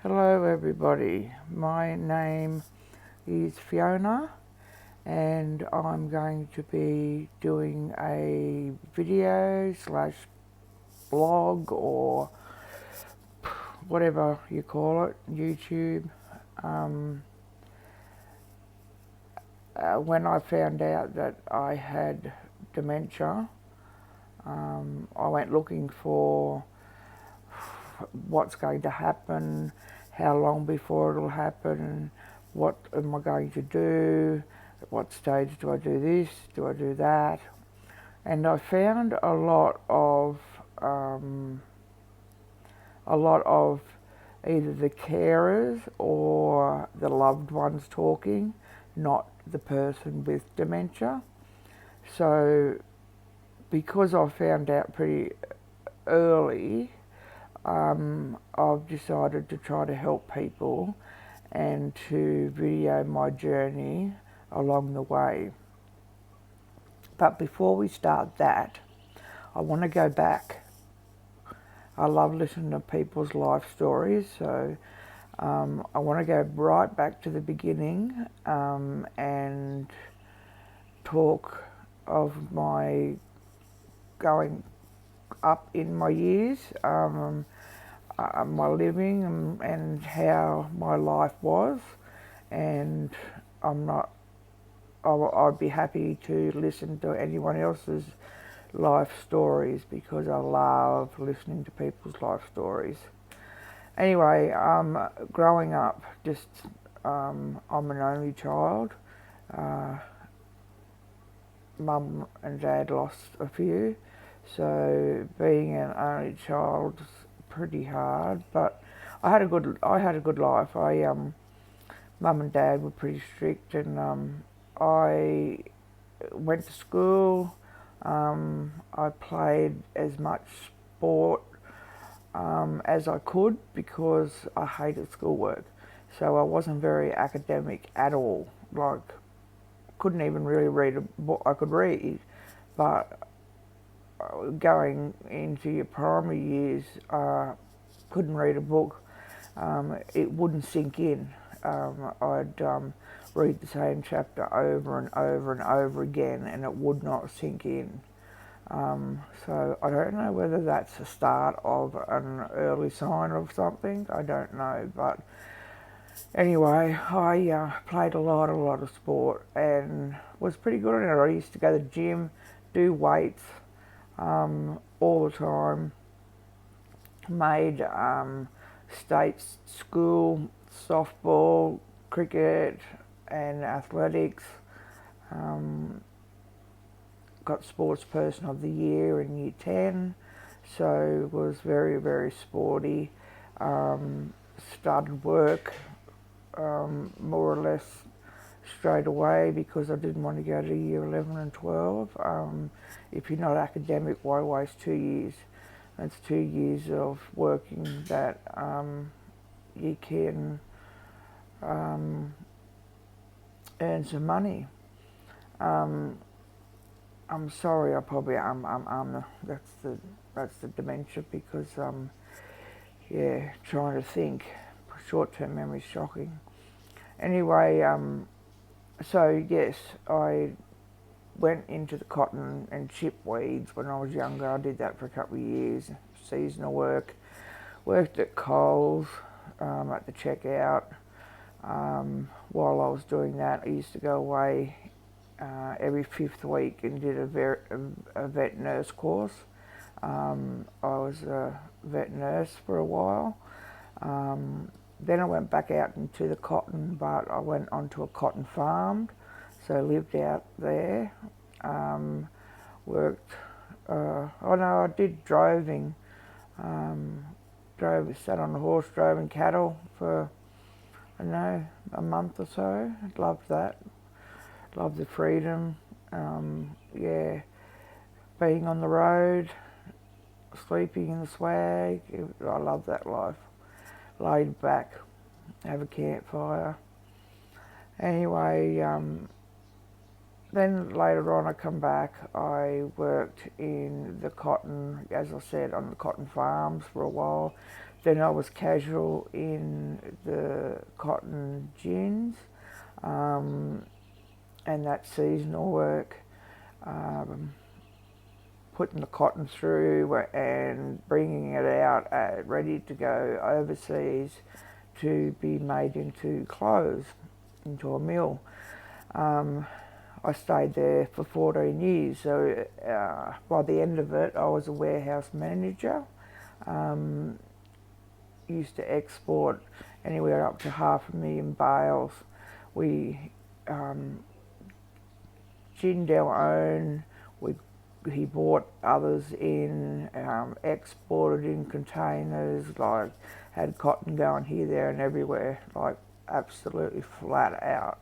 Hello everybody, my name is Fiona and I'm going to be doing a video slash blog or whatever you call it, YouTube. When I found out that I had dementia, I went looking for what's going to happen, how long before it'll happen, what am I going to do, at what stage do I do this, do I do that. And I found a lot of either the carers or the loved ones talking, not the person with dementia. So because I found out pretty early, I've decided to try to help people and to video my journey along the way. But before we start that, I want to go back. I love listening to people's life stories, so I want to go right back to the beginning and talk of my going up in my years, my living and how my life was, and I'd be happy to listen to anyone else's life stories because I love listening to people's life stories. Anyway, growing up, I'm an only child. Mum and Dad lost a few, so being an only child's pretty hard. But I had a good life. Mum and Dad were pretty strict, and I went to school. I played as much sport as I could because I hated schoolwork. So I wasn't very academic at all. Like, couldn't even really read a book. I could read, but going into your primary years, couldn't read a book. It wouldn't sink in. I'd read the same chapter over and over and over again, and it would not sink in. So I don't know whether that's the start of an early sign of something. I don't know, but anyway, I played a lot of sport and was pretty good at it. I used to go to the gym, do weights all the time. Made state school softball, cricket and athletics. Got sports person of the year in year 10, so was very sporty. Started work more or less straight away because I didn't want to go to year 11 and 12. If you're not academic, why waste 2 years? That's 2 years of working that you can earn some money. I'm sorry, that's the dementia because trying to think. Short-term memory is shocking. Anyway, so yes, I went into the cotton and chip weeds when I was younger. I did that for a couple of years, seasonal work. Worked at Coles at the checkout. While I was doing that, I used to go away every 5th week and did a vet nurse course. I was a vet nurse for a while. Then I went back out into the cotton, but I went onto a cotton farm, so I lived out there. I did droving. Sat on a horse, droving cattle for, I don't know, a month or so. Loved that. Loved the freedom. Being on the road, sleeping in the swag. I love that life. Laid back, have a campfire. Anyway, then later on I come back, I worked in the cotton, as I said, on the cotton farms for a while. then I was casual in the cotton gins, and that seasonal work, putting the cotton through and bringing it out ready to go overseas to be made into clothes, into a mill. I stayed there for 14 years, so by the end of it I was a warehouse manager. Used to export anywhere up to 500,000 bales. We ginned our own, he bought others in, exported in containers, like had cotton going here, there and everywhere, like absolutely flat out.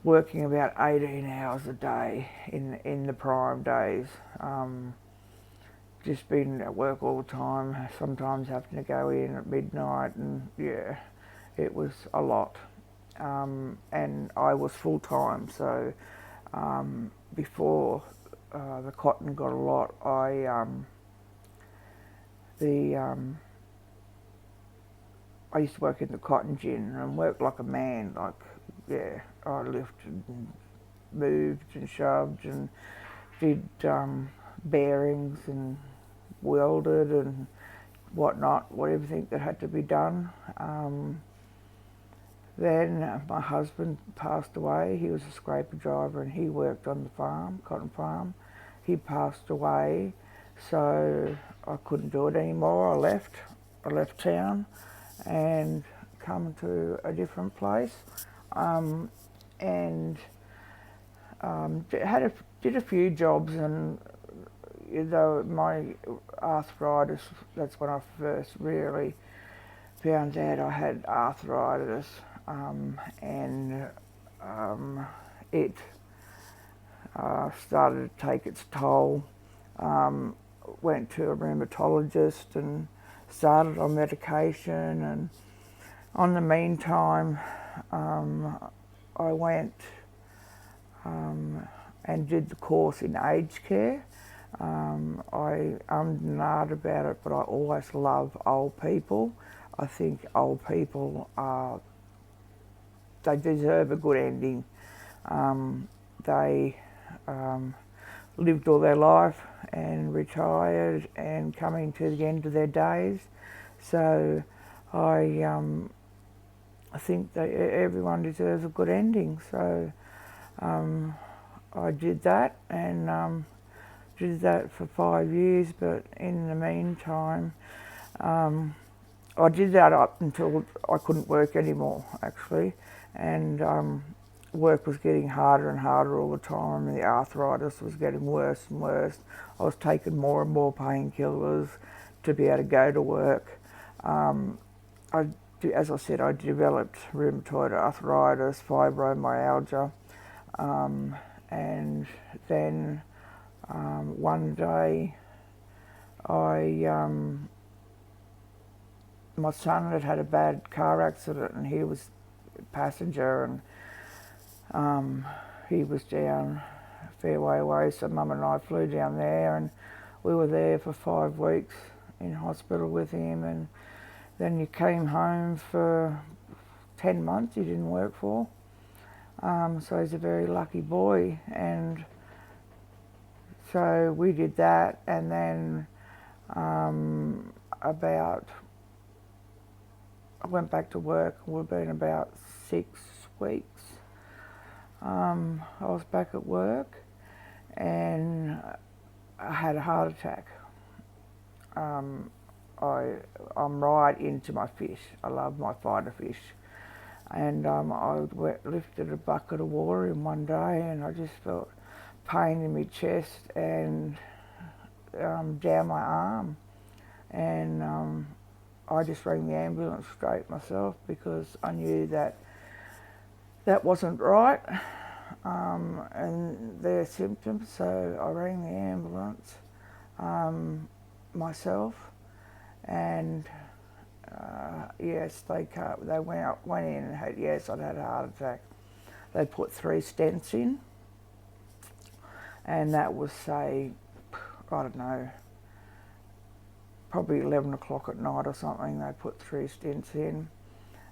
Working about 18 hours a day in the prime days. Just being at work all the time, sometimes having to go in at midnight, and yeah, it was a lot. And I was full time, so before the cotton got a lot, I used to work in the cotton gin and worked like a man. Like, yeah, I lifted and moved and shoved and did bearings and welded and whatnot, everything that had to be done. Then my husband passed away. He was a scraper driver and he worked on the farm, cotton farm. He passed away, so I couldn't do it anymore. I left town and come to a different place, and did a few jobs. And though my arthritis, that's when I first really found out I had arthritis, and it started to take its toll. Went to a rheumatologist and started on medication, and on the meantime I went and did the course in aged care. I'm not about it, but I always love old people. I think old people they deserve a good ending. They lived all their life and retired and coming to the end of their days. So I think that everyone deserves a good ending. So I did that, and did that for 5 years. But in the meantime, I did that up until I couldn't work anymore, actually, and work was getting harder and harder all the time, and the arthritis was getting worse and worse. I was taking more and more painkillers to be able to go to work. As I said, I developed rheumatoid arthritis, fibromyalgia, and then one day my son had a bad car accident, and he was a passenger, and he was down a fair way away, so Mum and I flew down there, and we were there for 5 weeks in hospital with him, and then he came home for 10 months he didn't work for. So he's a very lucky boy, and so we did that, and then I went back to work. We've been about 6 weeks. I was back at work, and I had a heart attack. I'm right into my fish. I love my fighter fish. And I lifted a bucket of water in one day, and I just felt pain in my chest and down my arm. And I just rang the ambulance straight myself, because I knew that wasn't right, and their symptoms. So I rang the ambulance myself, and yes, they went in and had, yes, I'd had a heart attack. They put 3 stents in, and that was, say, I don't know, probably 11 o'clock at night or something. They put 3 stents in.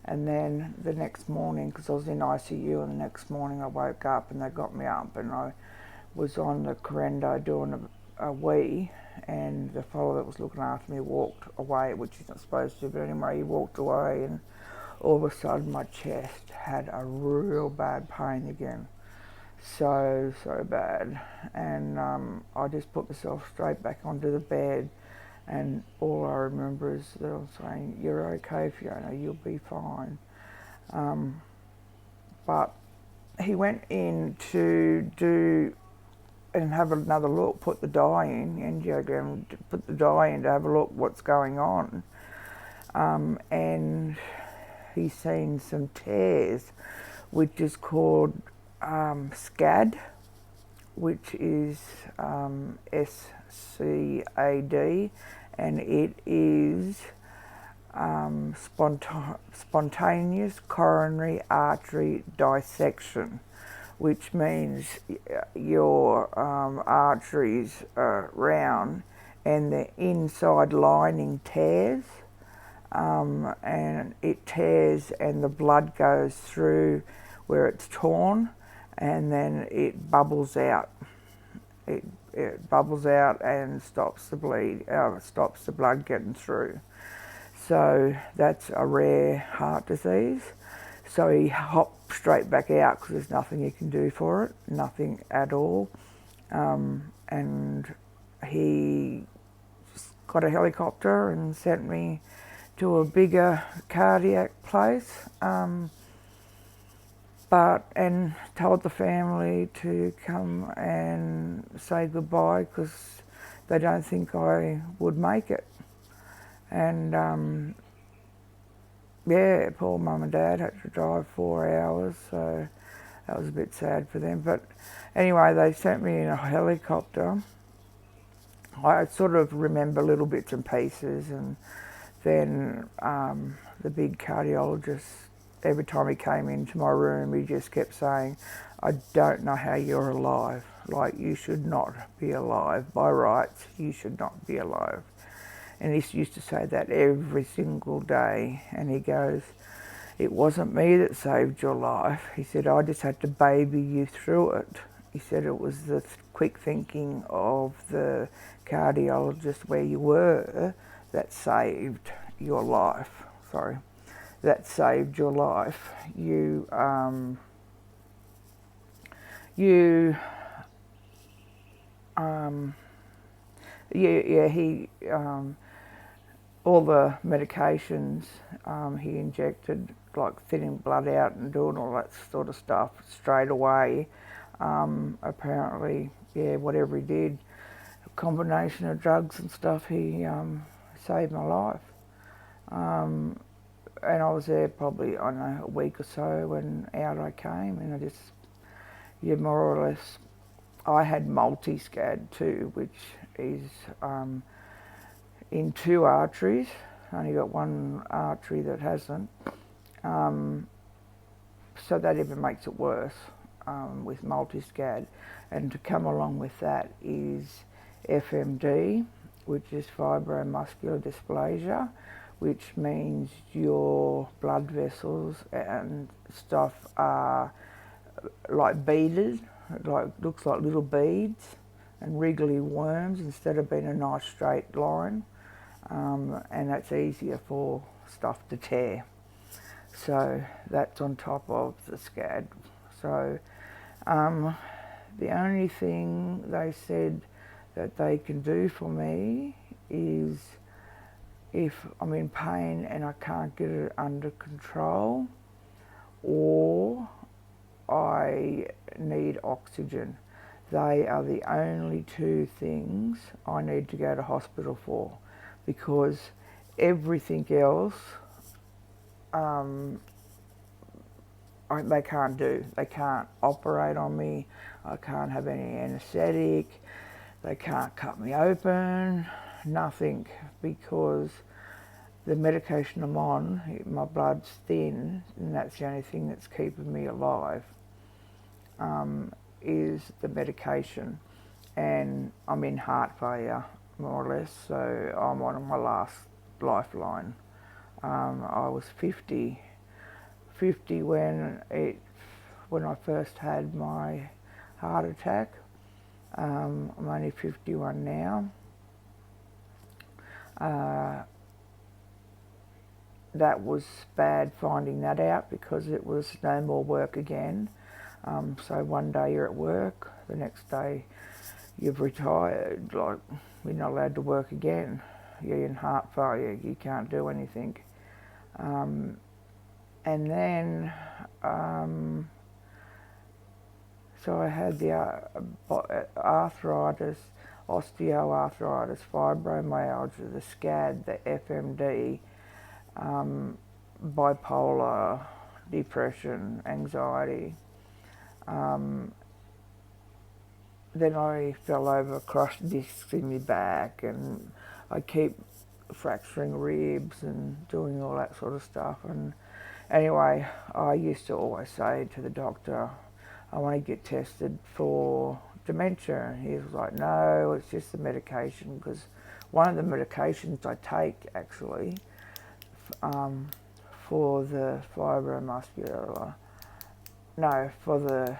And then the next morning, because I was in ICU, and the next morning I woke up and they got me up and I was on the correndo doing a wee, and the fellow that was looking after me walked away, which he's not supposed to, but anyway, he walked away, and all of a sudden my chest had a real bad pain again. So bad. And I just put myself straight back onto the bed, and all I remember is that I was saying, "You're okay, Fiona, you'll be fine." But he went in to do and have another look, put the dye in, angiogram, put the dye in to have a look what's going on. And he's seen some tears, which is called SCAD, which is SCAD, and it is spontaneous coronary artery dissection, which means your arteries are round and the inside lining tears, and it tears and the blood goes through where it's torn, and then it bubbles out. It bubbles out and stops the stops the blood getting through. So that's a rare heart disease. So he hopped straight back out because there's nothing he can do for it, nothing at all. And he got a helicopter and sent me to a bigger cardiac place, and told the family to come and say goodbye because they don't think I would make it. And yeah, poor mum and dad had to drive 4 hours, so that was a bit sad for them. But anyway, they sent me in a helicopter. I sort of remember little bits and pieces, and then the big cardiologist, every time he came into my room, he just kept saying, "I don't know how you're alive. Like, you should not be alive. By rights, you should not be alive." And he used to say that every single day. And he goes, "It wasn't me that saved your life." He said, "I just had to baby you through it." He said it was the quick thinking of the cardiologist where you were that saved your life. Sorry. That saved your life. He all the medications he injected, like thinning blood out and doing all that sort of stuff straight away. Apparently, whatever he did, a combination of drugs and stuff, he saved my life. And I was there probably, I don't know, a week or so when out I came, and I just, more or less, I had multi-SCAD too, which is in 2 arteries. I only got 1 artery that hasn't. So that even makes it worse with multi-SCAD. And to come along with that is FMD, which is fibromuscular dysplasia, which means your blood vessels and stuff are like beaded, looks like little beads and wriggly worms instead of being a nice straight line, and that's easier for stuff to tear. So that's on top of the SCAD. So the only thing they said that they can do for me is if I'm in pain and I can't get it under control, or I need oxygen. They are the only 2 things I need to go to hospital for, because everything else they can't do. They can't operate on me. I can't have any anaesthetic. They can't cut me open. Nothing, because the medication I'm on, my blood's thin, and that's the only thing that's keeping me alive, is the medication. And I'm in heart failure. more or less. So I'm on my last lifeline. I was 50 when I first had my heart attack. I'm only 51 now. That was bad finding that out because it was no more work again. So one day you're at work, the next day you've retired, like you're not allowed to work again. You're in heart failure, you can't do anything. And then, so I had the arthritis, osteoarthritis, fibromyalgia, the SCAD, the FMD, bipolar, depression, anxiety. Then I fell over, crushed discs in my back, and I keep fracturing ribs and doing all that sort of stuff. And anyway, I used to always say to the doctor, I want to get tested for dementia. And he was like, no, it's just the medication, because one of the medications I take actually for the fibromuscular, no, for the,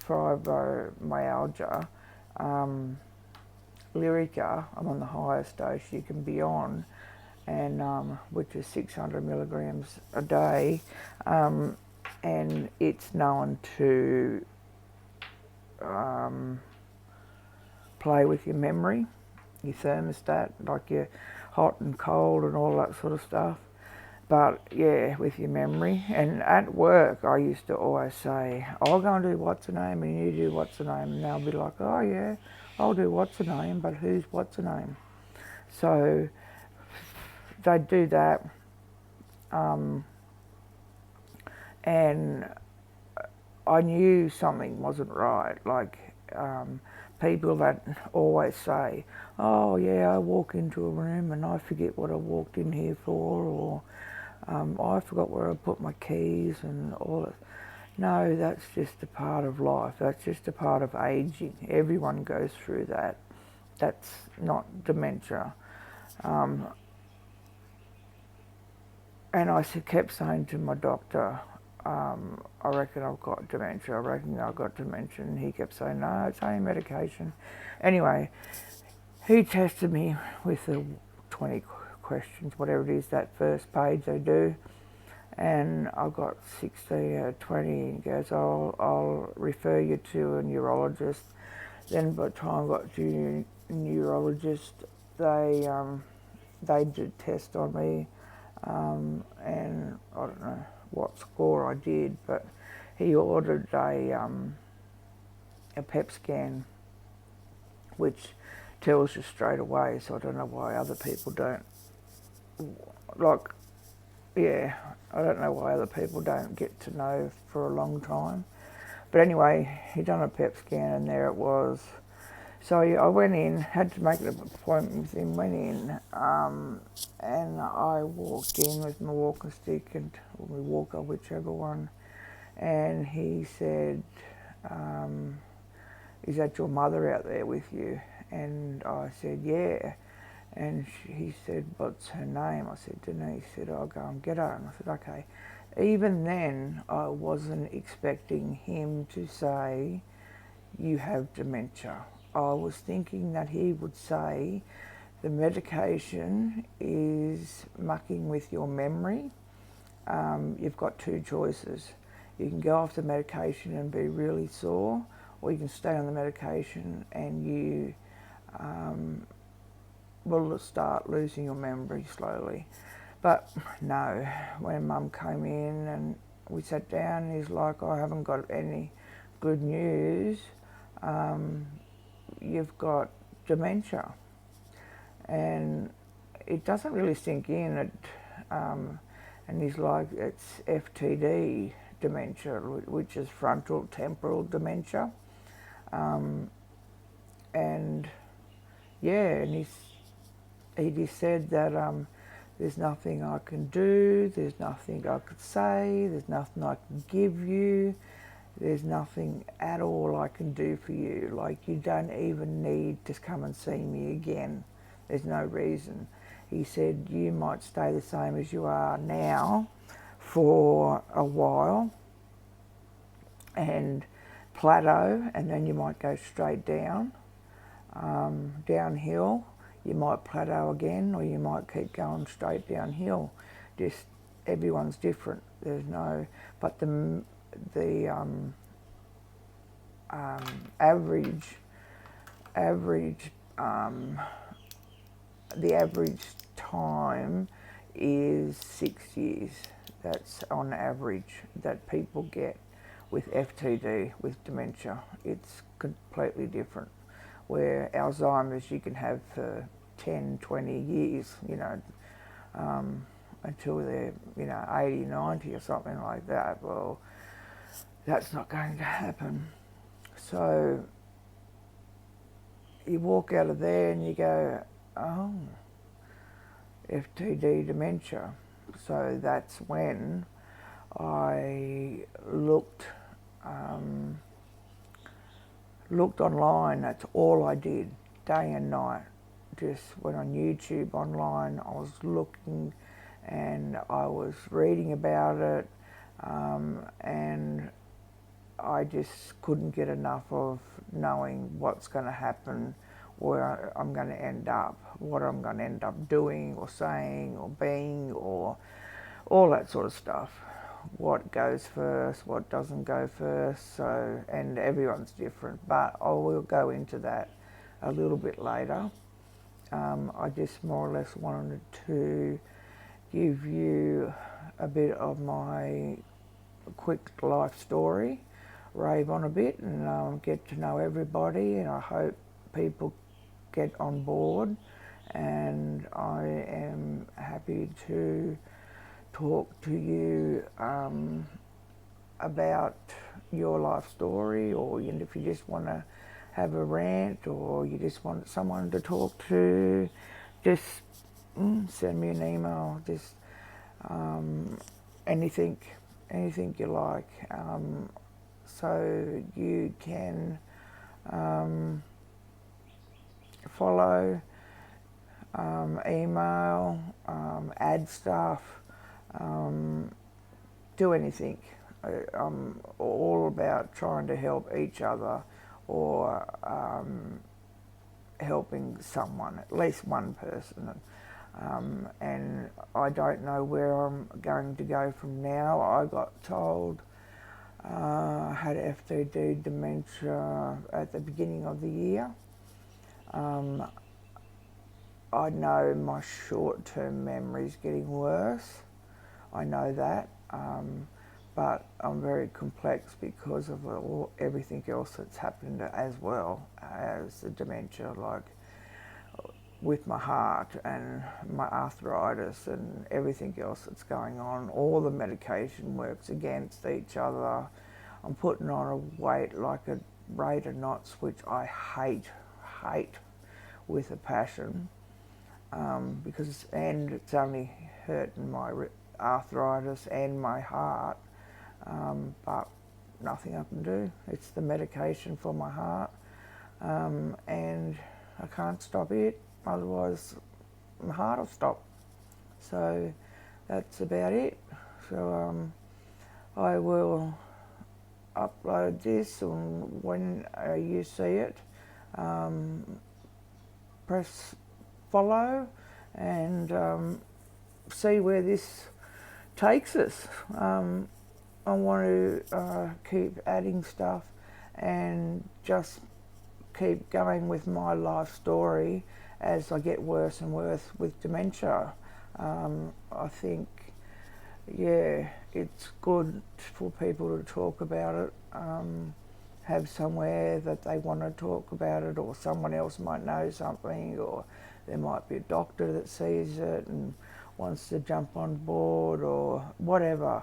fibromyalgia, Lyrica, I'm on the highest dose you can be on, and which is 600 milligrams a day, and it's known to play with your memory, your thermostat, like your hot and cold and all that sort of stuff. But yeah, with your memory. And at work, I used to always say, I'll go and do what's her name, and you do what's her name. And they'll be like, oh yeah, I'll do what's her name, but who's what's her name? So they'd do that. And I knew something wasn't right. Like people that always say, oh yeah, I walk into a room and I forget what I walked in here for, or I forgot where I put my keys and all that. No, that's just a part of life. That's just a part of aging. Everyone goes through that. That's not dementia. And I kept saying to my doctor, I reckon I've got dementia. I reckon I've got dementia. And he kept saying, no, it's only medication. Anyway, he tested me with the 20 questions, whatever it is, that first page they do, and I got 60 out of 20. He goes, I'll refer you to a neurologist. Then by the time I got to a neurologist, they did a test on me, and I don't know what score I did, but he ordered a PET scan, which tells you straight away, so I don't know why other people don't. Like, yeah, I don't know why other people don't get to know for a long time. But anyway, he done a PET scan and there it was. So I went in, had to make an appointment with him, went in, and I walked in with my walking stick or my walker, whichever one, and he said, is that your mother out there with you? And I said, yeah. And he said, what's her name? I said, Denise. He said, I'll go and get her. And I said, okay. Even then, I wasn't expecting him to say, you have dementia. I was thinking that he would say, the medication is mucking with your memory. You've got two choices. You can go off the medication and be really sore, or you can stay on the medication and you will start losing your memory slowly. But no, when Mum came in and we sat down, he's like, I haven't got any good news. You've got dementia. And it doesn't really sink in. And he's like, it's FTD dementia, which is frontal temporal dementia. And yeah, and he just said that there's nothing I can do, there's nothing I could say, there's nothing I can give you, There's nothing at all I can do for you. Like, you don't even need to come and see me again. There's no reason. He said, you might stay the same as you are now for a while and plateau, and then you might go straight down, downhill. You might plateau again, or you might keep going straight downhill. Just everyone's different. There's no, but the average the average time is 6 years. That's on average that people get with FTD, with dementia. It's completely different. Where Alzheimer's you can have for 10, 20 years, until they're, 80, 90 or something like that. Well, that's not going to happen. So you walk out of there and you go, oh, FTD dementia. So that's when I looked online. That's all I did, day and night. Just went on YouTube online. I was looking and I was reading about it, and I just couldn't get enough of knowing what's going to happen, where I'm going to end up, what I'm going to end up doing or saying or being, or all that sort of stuff. What goes first, what doesn't go first, so, and everyone's different, but I will go into that a little bit later. I just more or less wanted to give you a bit of my quick life story, rave on a bit, and get to know everybody, and I hope people get on board, and I am happy to talk to you about your life story, or if you just want to have a rant, or you just want someone to talk to, just send me an email, just anything you like. So you can follow, email, add stuff, do anything. I'm all about trying to help each other, or helping someone, at least one person. And I don't know where I'm going to go from now. I got told I had FTD dementia at the beginning of the year. I know my short-term memory is getting worse. I know that, but I'm very complex because of everything else that's happened as well as the dementia, like with my heart and my arthritis and everything else that's going on. All the medication works against each other. I'm putting on a weight like a rate of knots, which I hate with a passion, because it's only hurting my arthritis and my heart, but nothing I can do. It's the medication for my heart, and I can't stop it, otherwise my heart will stop. So that's about it. So I will upload this, and when you see it, press follow and see where this takes us. I want to keep adding stuff and just keep going with my life story as I get worse and worse with dementia. I think, it's good for people to talk about it, have somewhere that they want to talk about it, or someone else might know something, or there might be a doctor that sees it and wants to jump on board, or whatever.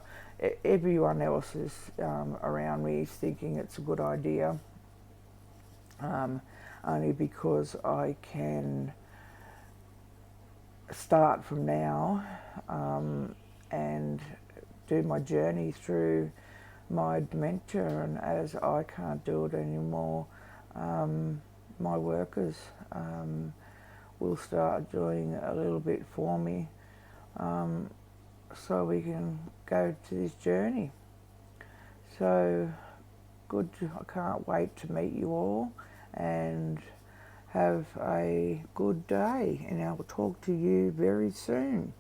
Everyone else is around me is thinking it's a good idea, only because I can start from now and do my journey through my dementia, and as I can't do it anymore, my workers will start doing a little bit for me, so we can go to this journey. So good, I can't wait to meet you all, and have a good day, and I will talk to you very soon.